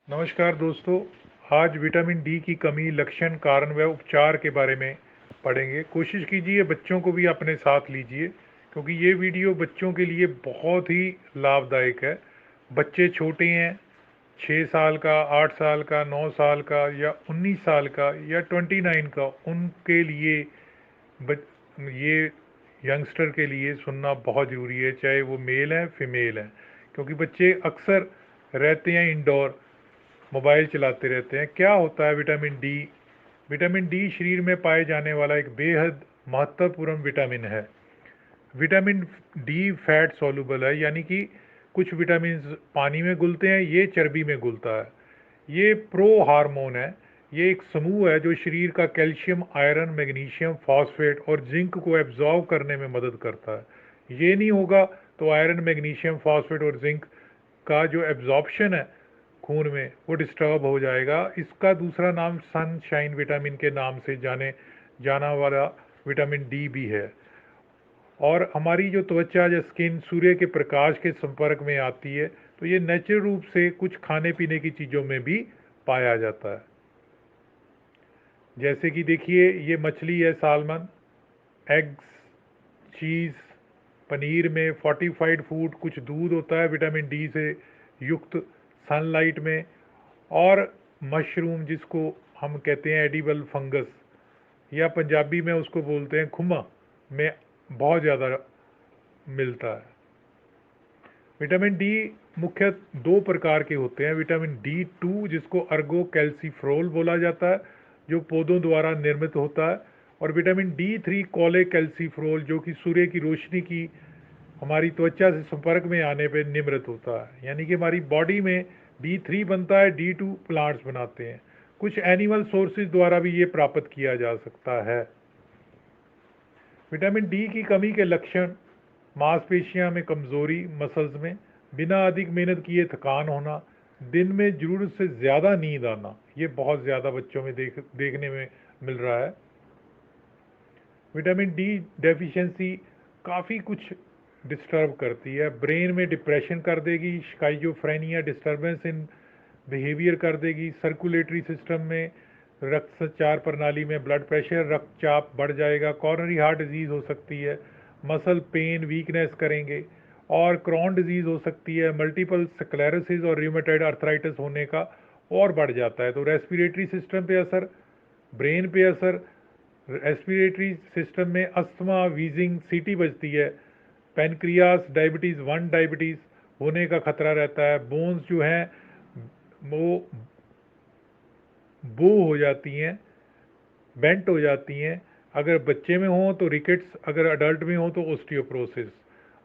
नमस्कार दोस्तों। आज विटामिन डी की कमी, लक्षण, कारण व उपचार के बारे में पढ़ेंगे। कोशिश कीजिए बच्चों को भी अपने साथ लीजिए, क्योंकि ये वीडियो बच्चों के लिए बहुत ही लाभदायक है। बच्चे छोटे हैं, 6 साल का, 8 साल का, 9 साल का या 19 साल का या 29 का, उनके लिए ये यंगस्टर के लिए सुनना बहुत ज़रूरी है, चाहे वो मेल है फीमेल है। क्योंकि बच्चे अक्सर रहते हैं इंडोर, मोबाइल चलाते रहते हैं। क्या होता है विटामिन डी? विटामिन डी शरीर में पाए जाने वाला एक बेहद महत्वपूर्ण विटामिन है। विटामिन डी फैट सॉल्युबल है, यानी कि कुछ विटामिन पानी में घुलते हैं, ये चर्बी में घुलता है। ये प्रो हार्मोन है। ये एक समूह है जो शरीर का कैल्शियम, आयरन, मैग्नीशियम, फॉस्फेट और जिंक को एब्जॉर्व करने में मदद करता है। ये नहीं होगा तो आयरन, मैग्नीशियम, फॉस्फेट और जिंक का जो एब्जॉर्प्शन है खून में, वो डिस्टर्ब हो जाएगा। इसका दूसरा नाम सनशाइन विटामिन के नाम से जाना वाला विटामिन डी भी है। और हमारी जो त्वचा या स्किन सूर्य के प्रकाश के संपर्क में आती है, तो ये नेचुरल रूप से कुछ खाने पीने की चीज़ों में भी पाया जाता है। जैसे कि देखिए, ये मछली है सालमन, एग्स, चीज़, पनीर में फोर्टिफाइड फूड, कुछ दूध होता है विटामिन डी से युक्त सनलाइट में। और मशरूम, जिसको हम कहते हैं एडिबल फंगस, या पंजाबी में उसको बोलते हैं खुमा, में बहुत ज़्यादा मिलता है। विटामिन डी मुख्य दो प्रकार के होते हैं। विटामिन डी टू, जिसको अर्गो कैल्सीफ्रोल बोला जाता है, जो पौधों द्वारा निर्मित होता है। और विटामिन डी थ्री कोले कैल्सीफ्रोल, जो कि सूर्य की रोशनी की हमारी त्वचा से संपर्क में आने पर निर्मित होता है। यानी कि हमारी बॉडी में डी थ्री बनता है, डी टू प्लांट्स बनाते हैं। कुछ एनिमल सोर्सेज द्वारा भी ये प्राप्त किया जा सकता है। विटामिन डी की कमी के लक्षण: मांसपेशियां में कमजोरी, मसल्स में बिना अधिक मेहनत किए थकान होना, दिन में जरूरत से ज़्यादा नींद आना, ये बहुत ज़्यादा बच्चों में देखने में मिल रहा है। विटामिन डी डेफिशिएंसी काफ़ी कुछ डिस्टर्ब करती है। ब्रेन में डिप्रेशन कर देगी, स्काइजोफ्रेनिया, डिस्टर्बेंस इन बिहेवियर कर देगी। सर्कुलेटरी सिस्टम में, रक्त संचार प्रणाली में ब्लड प्रेशर, रक्तचाप बढ़ जाएगा। कॉर्नरी हार्ट डिजीज़ हो सकती है। मसल पेन, वीकनेस करेंगे। और क्रॉन डिजीज़ हो सकती है। मल्टीपल स्क्लेरोसिस और रूमेटॉइड अर्थराइटिस होने का और बढ़ जाता है। तो रेस्पिरेटरी सिस्टम पे असर, ब्रेन पे असर, रेस्पिरेटरी सिस्टम में अस्थमा, वीजिंग, सीटी बजती है। पेनक्रियास, डायबिटीज़ वन, डायबिटीज़ होने का खतरा रहता है। बोन्स जो हैं वो बो हो जाती हैं, बेंट हो जाती हैं। अगर बच्चे में हो तो रिकेट्स, अगर अडल्ट में हो तो ओस्टियोप्रोसिस।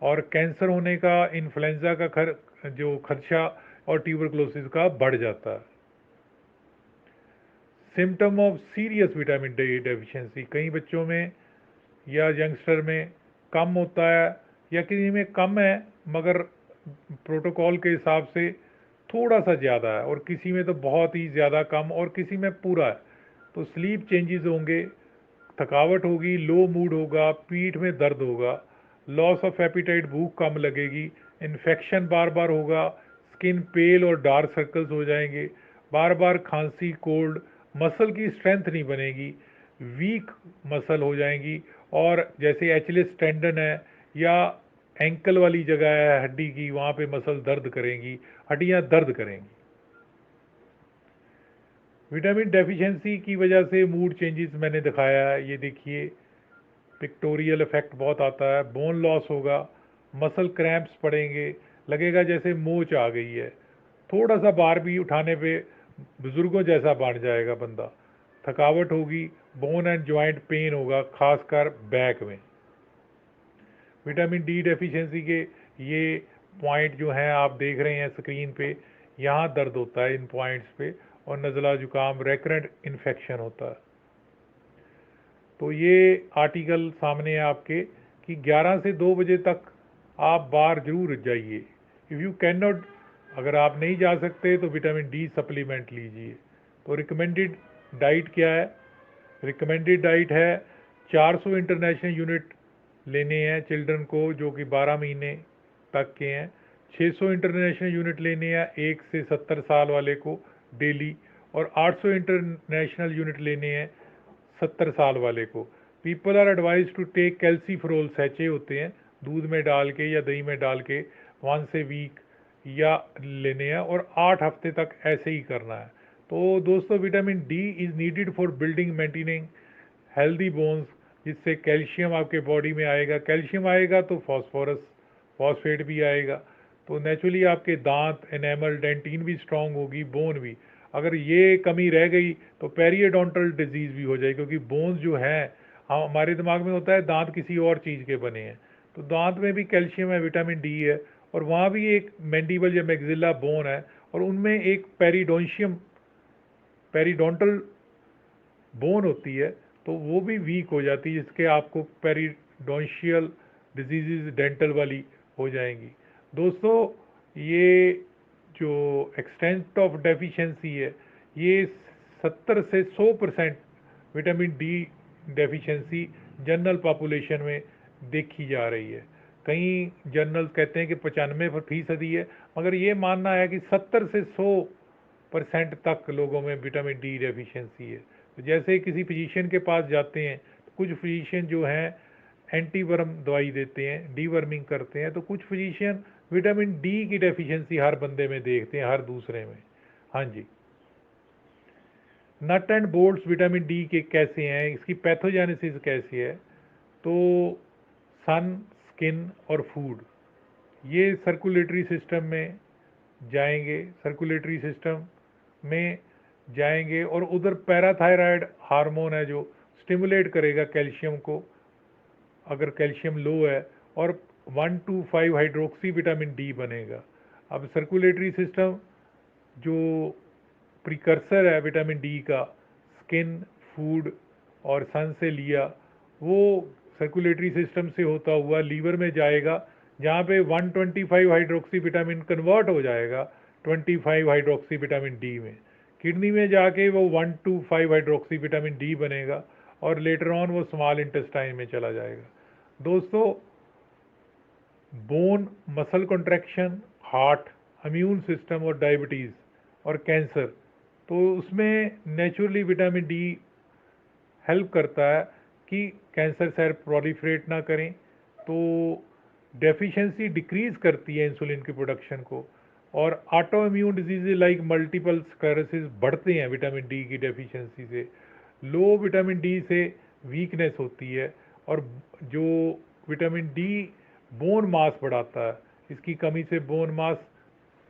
और कैंसर होने का, इन्फ्लुएंजा का जो खदशा और ट्यूबरकुलोसिस का बढ़ जाता है। Symptom of serious vitamin D deficiency: कई बच्चों में या यंगस्टर में कम होता है, या किसी में कम है मगर प्रोटोकॉल के हिसाब से थोड़ा सा ज़्यादा है, और किसी में तो बहुत ही ज़्यादा कम, और किसी में पूरा है। तो स्लीप चेंजेस होंगे, थकावट होगी, लो मूड होगा, पीठ में दर्द होगा, लॉस ऑफ एपिटाइट, भूख कम लगेगी, इन्फेक्शन बार बार होगा, स्किन पेल और डार्क सर्कल्स हो जाएंगे, बार बार खांसी, कोल्ड, मसल की स्ट्रेंथ नहीं बनेगी, वीक मसल हो जाएंगी। और जैसे एचलेस टेंडन है या एंकल वाली जगह है हड्डी की, वहाँ पे मसल दर्द करेंगी, हड्डियाँ दर्द करेंगी। विटामिन डेफिशिएंसी की वजह से मूड चेंजेस मैंने दिखाया है, ये देखिए पिक्टोरियल इफेक्ट बहुत आता है। बोन लॉस होगा, मसल क्रैम्प्स पड़ेंगे, लगेगा जैसे मोच आ गई है। थोड़ा सा भार भी उठाने पे बुजुर्गों जैसा बढ़ जाएगा बंदा। थकावट होगी, बोन एंड जॉइंट पेन होगा, खासकर बैक में। विटामिन डी डेफिशिएंसी के ये पॉइंट जो हैं आप देख रहे हैं स्क्रीन पे, यहाँ दर्द होता है इन पॉइंट्स पे, और नज़ला, जुकाम, रेकरेंट इन्फेक्शन होता है। तो ये आर्टिकल सामने है आपके कि 11 से 2 बजे तक आप बाहर जरूर जाइए। इफ़ यू कैन नॉट, अगर आप नहीं जा सकते तो विटामिन डी सप्लीमेंट लीजिए। तो रिकमेंडेड डाइट क्या है? रिकमेंडेड डाइट है 400 इंटरनेशनल यूनिट लेने हैं चिल्ड्रन को, जो कि 12 महीने तक के हैं। 600 इंटरनेशनल यूनिट लेने हैं 1 से 70 साल वाले को डेली, और 800 इंटरनेशनल यूनिट लेने हैं 70 साल वाले को। People are advise to take कैल्सीफ्रोल, सैचे होते हैं दूध में डाल के या दही में डाल के, 1 से वीक या लेने हैं, और 8 हफ्ते तक ऐसे ही करना है। तो दोस्तों vitamin D is needed for building maintaining healthy bones, जिससे कैल्शियम आपके बॉडी में आएगा, कैल्शियम आएगा तो फॉस्फोरस फॉस्फेट भी आएगा, तो नेचुरली आपके दांत, एनेमल, डेंटिन भी स्ट्रांग होगी, बोन भी। अगर ये कमी रह गई तो पेरियोडोंटल डिजीज़ भी हो जाएगी, क्योंकि बोन्स जो है हमारे दिमाग में होता है दांत किसी और चीज़ के बने हैं, तो दांत में भी कैल्शियम है, विटामिन डी है, और वहाँ भी एक मैंडिबल या मैक्सिला बोन है, और उनमें एक पेरिडोंटल बोन होती है, तो वो भी वीक हो जाती है, जिसके आपको पेरिडोंशियल डिजीज़ डेंटल वाली हो जाएंगी। दोस्तों ये जो एक्सटेंट ऑफ डेफिशिएंसी है, ये 70 से 100% vitamin D deficiency general population में देखी जा रही है। कई जर्नल्स कहते हैं कि 95% है, मगर ये मानना है कि 70 से 100% तक लोगों में विटामिन डी डेफिशिएंसी है। तो जैसे किसी फिजिशियन के पास जाते हैं तो कुछ फिजिशियन जो हैं एंटीवर्म दवाई देते हैं, डीवर्मिंग करते हैं, तो कुछ फिजिशियन विटामिन डी की डेफिशिएंसी हर बंदे में देखते हैं, हर दूसरे में। हाँ जी, nut and bolts vitamin D के कैसे हैं, इसकी पैथोजेनेसिस कैसी है? तो सन, स्किन और फूड, ये सर्कुलेटरी सिस्टम में जाएंगे, सर्कुलेटरी सिस्टम में जाएंगे, और उधर पैराथायराइड हार्मोन है जो स्टिमुलेट करेगा कैल्शियम को अगर कैल्शियम लो है, और 1,2,5 हाइड्रोक्सी विटामिन डी बनेगा। अब सर्कुलेटरी सिस्टम जो प्रिकर्सर है विटामिन डी का, स्किन, फूड और सन से लिया, वो सर्कुलेटरी सिस्टम से होता हुआ लीवर में जाएगा, जहाँ पे 125 हाइड्रोक्सी विटामिन कन्वर्ट हो जाएगा 25 हाइड्रोक्सी विटामिन डी में। किडनी में जाके वो 125 हाइड्रोक्सी विटामिन डी बनेगा, और लेटर ऑन वो स्मॉल इंटेस्टाइन में चला जाएगा। दोस्तों bone, muscle contraction, heart, immune system और डायबिटीज़ और कैंसर, तो उसमें नेचुरली विटामिन डी हेल्प करता है कि कैंसर सेल प्रोलिफरेट ना करें, तो डेफिशिएंसी डिक्रीज करती है इंसुलिन की प्रोडक्शन को, और auto immune disease like multiple sclerosis बढ़ते हैं विटामिन डी की डेफिशिएंसी से। लो विटामिन डी से वीकनेस होती है, और जो विटामिन डी बोन मास बढ़ाता है, इसकी कमी से बोन मास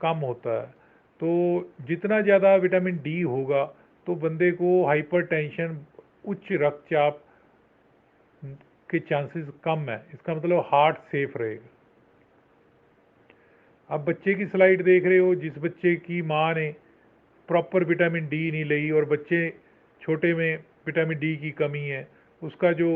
कम होता है। तो जितना ज़्यादा विटामिन डी होगा तो बंदे को हाइपरटेंशन, उच्च रक्तचाप के चांसेस कम है, इसका मतलब हार्ट सेफ रहेगा। अब बच्चे की स्लाइड देख रहे हो, जिस बच्चे की माँ ने प्रॉपर विटामिन डी नहीं ली और बच्चे छोटे में विटामिन डी की कमी है, उसका जो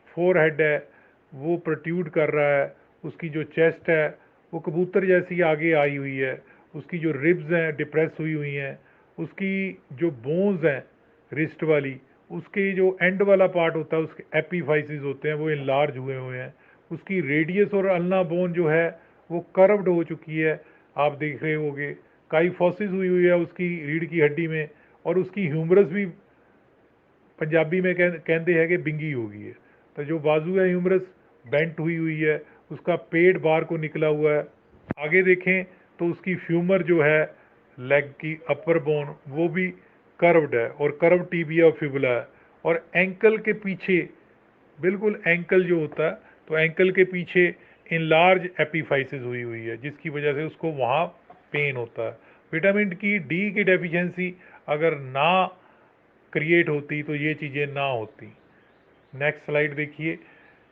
फोरहेड है वो प्रोट्रूड कर रहा है, उसकी जो चेस्ट है वो कबूतर जैसी आगे आई हुई है, उसकी जो रिब्स हैं डिप्रेस हुई हुई हैं, उसकी जो बोन्स हैं रिस्ट वाली, उसके जो एंड वाला पार्ट होता है उसके एपीफाइसिस होते हैं वो इनलार्ज हुए हुए हैं, उसकी रेडियस और अल्ना बोन जो है वो कर्व्ड हो चुकी है, आप देख रहे होगे, काइफोसिस हुई हुई है उसकी रीढ़ की हड्डी में, और उसकी ह्यूमरस भी पंजाबी में कहते हैं कि बिंगी हो गई है। तो जो बाजू है ह्यूमरस बेंट हुई हुई है, उसका पेट बाहर को निकला हुआ है। आगे देखें तो उसकी फ्यूमर जो है लेग की अपर बोन वो भी कर्व्ड है, और कर्व टीबिया और फिबुला है, और एंकल के पीछे, बिल्कुल एंकल जो होता है तो एंकल के पीछे इनलार्ज एपीफाइसिस हुई हुई है, जिसकी वजह से उसको वहाँ पेन होता है। विटामिन की डी की डेफिशिएंसी अगर ना क्रिएट होती तो ये चीज़ें ना होती। नेक्स्ट स्लाइड देखिए।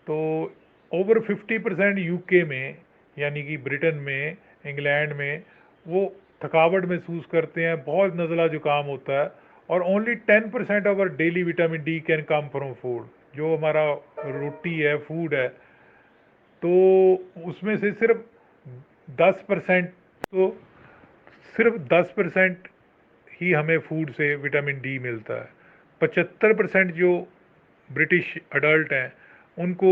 तो ओवर 50% यूके में, यानी कि ब्रिटेन में, इंग्लैंड में, वो थकावट महसूस करते हैं, बहुत नज़ला जुकाम होता है, और only 10% our daily vitamin D can come from food, जो हमारा रोटी है, फूड है, तो उसमें से सिर्फ 10%, तो सिर्फ 10% ही हमें फूड से विटामिन डी मिलता है। 75% जो ब्रिटिश अडल्ट हैं उनको,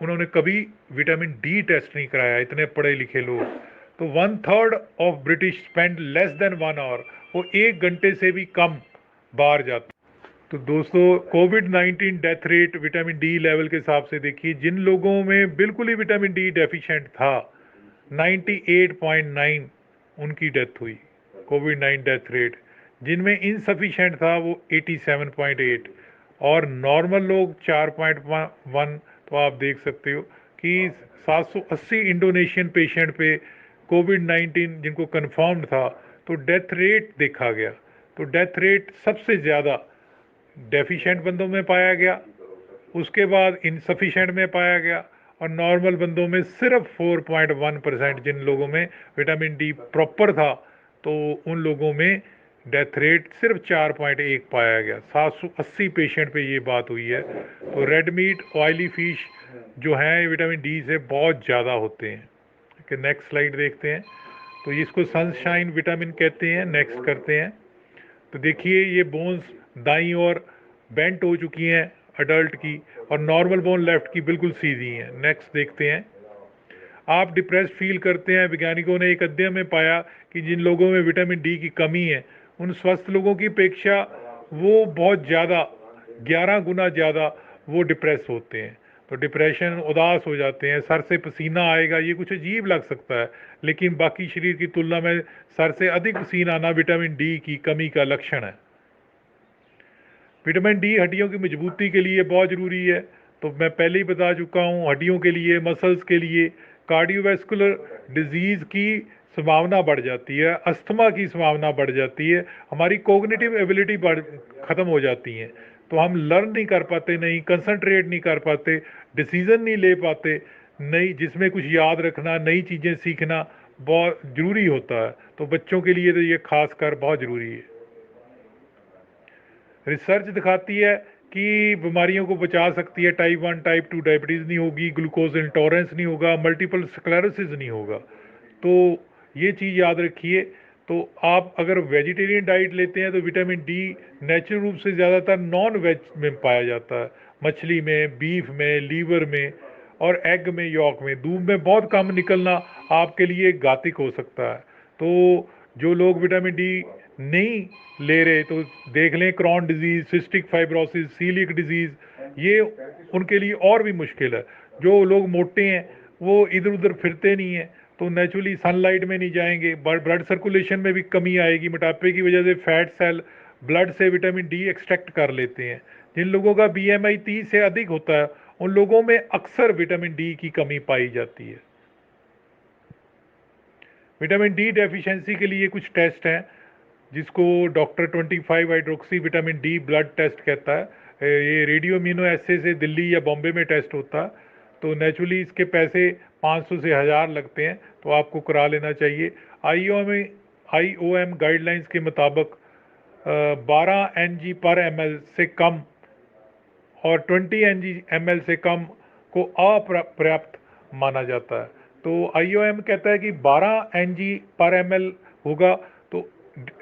उन्होंने कभी विटामिन डी टेस्ट नहीं कराया, इतने पढ़े लिखे लोग, तो 1/3 of British spend less than 1 hour, वो 1 घंटे से भी कम बाहर जाते। तो दोस्तों, कोविड-19 death rate vitamin D level के हिसाब से देखिए, जिन लोगों में बिल्कुल ही विटामिन डी डेफिशिएंट था 98.9 उनकी डेथ हुई कोविड-19 डेथ रेट, जिनमें इनसफिशिएंट था वो 87.8 और नॉर्मल लोग 4.1। तो आप देख सकते हो कि 780 इंडोनेशियन पेशेंट पे कोविड-19 जिनको कंफर्म्ड था, तो डेथ रेट देखा गया। तो डेथ रेट सबसे ज़्यादा डेफिशिएंट बंदों में पाया गया, उसके बाद इनसफिशिएंट में पाया गया, और नॉर्मल बंदों में सिर्फ 4.1%, जिन लोगों में विटामिन डी प्रॉपर था, तो उन लोगों में डेथ रेट सिर्फ 4.1 पाया गया। 780 पेशेंट पे ये बात हुई है। तो रेड मीट, ऑयली फिश जो हैं विटामिन डी से बहुत ज़्यादा होते हैं। कि नेक्स्ट स्लाइड देखते हैं। तो इसको सनशाइन विटामिन कहते हैं। नेक्स्ट करते हैं। तो देखिए, ये बोन्स दाईं ओर बेंट हो चुकी हैं अडल्ट की, और नॉर्मल बोन लेफ्ट की बिल्कुल सीधी हैं। नेक्स्ट देखते हैं। आप डिप्रेस्ड फील करते हैं। वैज्ञानिकों ने एक अध्ययन में पाया कि जिन लोगों में विटामिन डी की कमी है, उन स्वस्थ लोगों की अपेक्षा वो बहुत ज़्यादा 11 गुना ज़्यादा वो डिप्रेस होते हैं। तो डिप्रेशन, उदास हो जाते हैं, सर से पसीना आएगा। ये कुछ अजीब लग सकता है, लेकिन बाकी शरीर की तुलना में सर से अधिक पसीना आना विटामिन डी की कमी का लक्षण है। विटामिन डी हड्डियों की मजबूती के लिए बहुत ज़रूरी है। तो मैं पहले ही बता चुका हूँ, हड्डियों के लिए, मसल्स के लिए, कार्डियोवैस्कुलर डिजीज़ की संभावना बढ़ जाती है, अस्थमा की संभावना बढ़ जाती है, हमारी कोग्निटिव एबिलिटी ख़त्म हो जाती है। तो हम लर्न नहीं कर पाते, नहीं कंसंट्रेट नहीं कर पाते, डिसीज़न नहीं ले पाते, नई जिसमें कुछ याद रखना, नई चीज़ें सीखना बहुत ज़रूरी होता है। तो बच्चों के लिए तो ये खास कर बहुत ज़रूरी है। रिसर्च दिखाती है कि बीमारियों को बचा सकती है। टाइप 1 टाइप 2 डायबिटीज़ नहीं होगी, ग्लूकोज इंटॉलरेंस नहीं होगा, मल्टीपल स्क्लेरोसिस नहीं होगा। तो ये चीज़ याद रखिए। तो आप अगर वेजिटेरियन डाइट लेते हैं तो विटामिन डी नेचुरल रूप से ज़्यादातर नॉन वेज में पाया जाता है, मछली में, बीफ में, लीवर में, और एग में, यॉक में। दूध में बहुत कम निकलना आपके लिए घातक हो सकता है। तो जो लोग विटामिन डी नहीं ले रहे, तो देख लें, Crohn disease, cystic fibrosis, coeliac disease, ये उनके लिए और भी मुश्किल है। जो लोग मोटे हैं वो इधर उधर फिरते नहीं हैं, तो नेचुरली सनलाइट में नहीं जाएंगे, ब्लड सर्कुलेशन में भी कमी आएगी। मोटापे की वजह से फैट सेल ब्लड से विटामिन डी एक्सट्रैक्ट कर लेते हैं। जिन लोगों का बीएमआई 30 से अधिक होता है, उन लोगों में अक्सर विटामिन डी की कमी पाई जाती है। विटामिन डी डेफिशिएंसी के लिए कुछ टेस्ट हैं, जिसको doctor 25 hydroxy vitamin D blood test कहता है। ये रेडियो इम्यूनो एसे से दिल्ली या बॉम्बे में टेस्ट होता है। तो नेचुरली इसके पैसे 500 से 1000 लगते हैं, तो आपको करा लेना चाहिए। आईओएम गाइडलाइंस के मुताबिक 12 एनजी पर एमएल से कम और 20 एमएल से कम को अपर्याप्त माना जाता है। तो आईओएम कहता है कि 12 एनजी पर एमएल होगा तो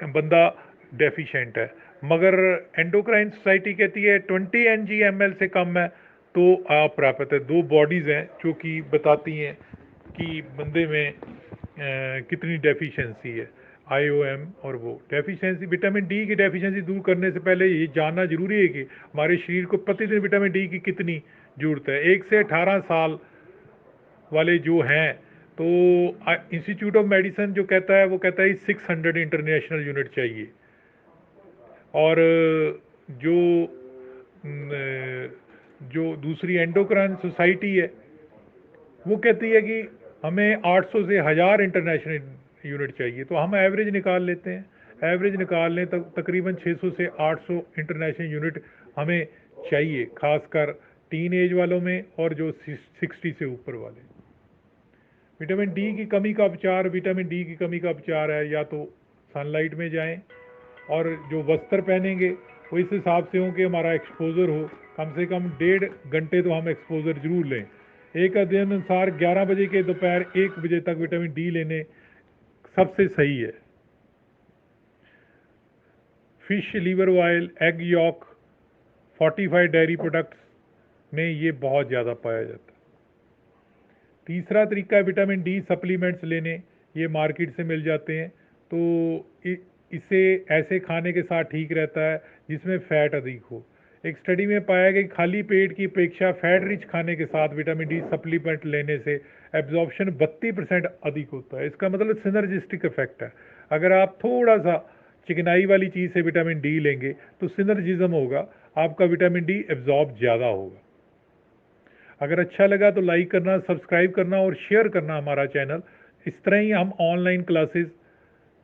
बंदा डेफिशिएंट है, मगर एंडोक्राइन सोसाइटी कहती है 20 एनजी एमएल से कम है तो अपर्याप्त है। दो बॉडीज़ हैं जो कि बताती हैं कि बंदे में कितनी डेफिशिएंसी है, आईओएम। और वो डेफिशिएंसी, विटामिन डी की डेफिशिएंसी दूर करने से पहले ये जानना जरूरी है कि हमारे शरीर को प्रतिदिन विटामिन डी की कितनी जरूरत है। 1 से 18 साल वाले जो हैं, तो इंस्टीट्यूट ऑफ मेडिसिन जो कहता है, वो कहता है 600 इंटरनेशनल यूनिट चाहिए। और जो जो दूसरी एंडोक्राइन सोसाइटी है, वो कहती है कि हमें 800 से 1000 इंटरनेशनल यूनिट चाहिए। तो हम एवरेज निकाल लेते हैं, एवरेज निकाल लें तो तकरीबन 600 से 800 इंटरनेशनल यूनिट हमें चाहिए, खासकर टीन एज वालों में और जो 60 से ऊपर वाले। विटामिन डी की कमी का उपचार, विटामिन डी की कमी का उपचार है या तो सनलाइट में जाएं, और जो वस्त्र पहनेंगे वो इस हिसाब से हो कि हमारा एक्सपोजर हो, कम से कम 1.5 घंटे तो हम एक्सपोजर जरूर लें। एक अध्ययन अनुसार 11 बजे के दोपहर 1 बजे तक विटामिन डी लेने सबसे सही है। Fish liver oil, egg yolk, fortified dairy products में ये बहुत ज़्यादा पाया जाता है। तीसरा तरीका है विटामिन डी सप्लीमेंट्स लेने, ये मार्केट से मिल जाते हैं। तो इसे ऐसे खाने के साथ ठीक रहता है जिसमें फ़ैट अधिक हो। एक स्टडी में पाया गया कि खाली पेट की अपेक्षा फैट रिच खाने के साथ विटामिन डी सप्लीमेंट लेने से एब्जॉर्प्शन 32% अधिक होता है। इसका मतलब सिनर्जिस्टिक इफेक्ट है। अगर आप थोड़ा सा चिकनाई वाली चीज़ से विटामिन डी लेंगे तो सिनर्जिज्म होगा, आपका विटामिन डी एब्जॉर्ब ज़्यादा होगा। अगर अच्छा लगा तो लाइक करना, सब्सक्राइब करना और शेयर करना हमारा चैनल। इस तरह ही हम ऑनलाइन क्लासेस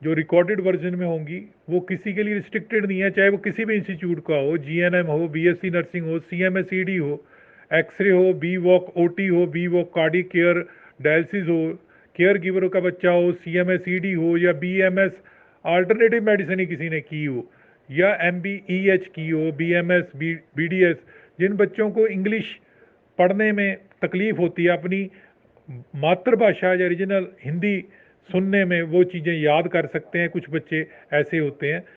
जो रिकॉर्डेड वर्जन में होंगी वो किसी के लिए रिस्ट्रिक्टेड नहीं है, चाहे वो किसी भी इंस्टीट्यूट का हो, जीएनएम हो, बीएससी नर्सिंग हो, सीएमएसईडी हो, एक्सरे हो, बी वॉक ओटी हो, बी वॉक कार्डिक केयर डायलिसिस हो, केयर गिवर का बच्चा हो, सीएमएसईडी हो या बीएमएस अल्टरनेटिव मेडिसिन ही किसी ने की हो या एमबीईएच की हो, बीएमएस बीडीएस। जिन बच्चों को इंग्लिश पढ़ने में तकलीफ होती है, अपनी मातृभाषा या रीजनल हिंदी सुनने में वो चीज़ें याद कर सकते हैं, कुछ बच्चे ऐसे होते हैं।